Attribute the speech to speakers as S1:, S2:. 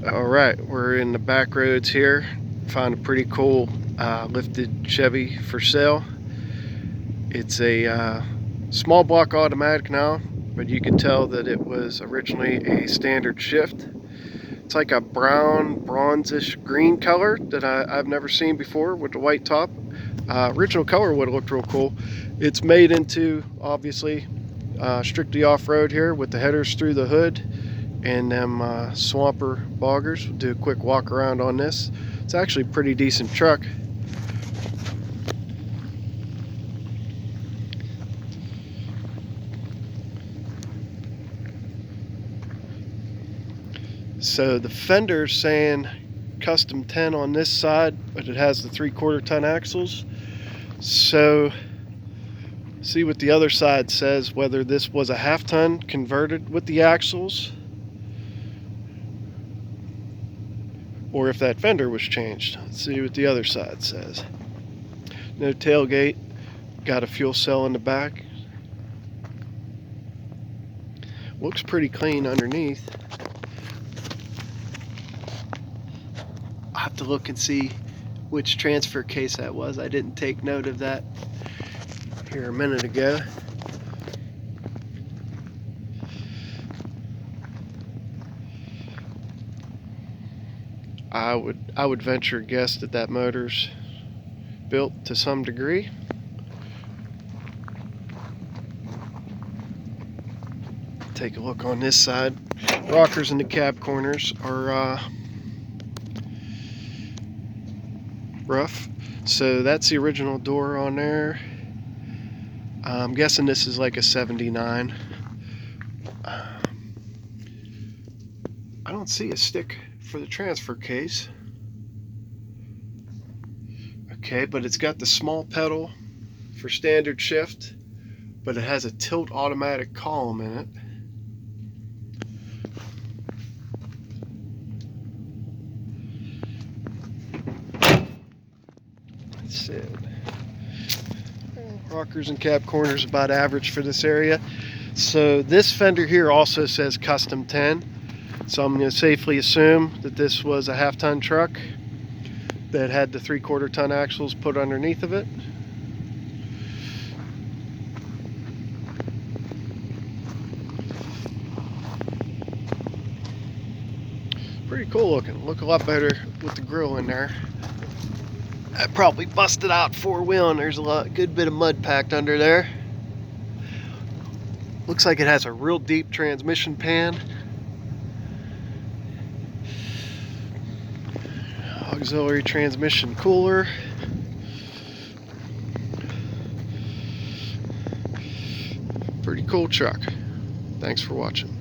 S1: Alright, we're in the back roads here. Found a pretty cool lifted Chevy for sale. It's a small block automatic now, but you can tell that it was originally a standard shift. It's like a brown, bronzish green color that I've never seen before with the white top. Original color would have looked real cool. It's made into, obviously, strictly off-road here with the headers through the hood and them swamper boggers. We'll do a quick walk around on this. It's actually a pretty decent truck. So the fender's saying custom 10 on this side, but it has the 3/4 ton axles. So see what the other side says, whether this was a 1/2 ton converted with the axles or if that fender was changed. Let's see what the other side says. No tailgate, got a fuel cell in the back. Looks pretty clean underneath. I'll have to look and see which transfer case that was. I didn't take note of that here a minute ago. I would venture a guess that that motor's built to some degree. Take a look on this side. Rockers in the cab corners are rough. So that's the original door on there. I'm guessing this is like a 79. I don't see a stick for the transfer case. Okay, but it's got the small pedal for standard shift, but it has a tilt automatic column in it. That's it. Rockers and cab corners about average for this area. So this fender here also says custom 10. So I'm going to safely assume that this was a 1/2 ton truck that had the 3/4 ton axles put underneath of it. Pretty cool looking. Look a lot better with the grill in there. I probably busted out 4-wheel and there's a good bit of mud packed under there. Looks like it has a real deep transmission pan. Auxiliary transmission cooler. Pretty cool truck. Thanks for watching.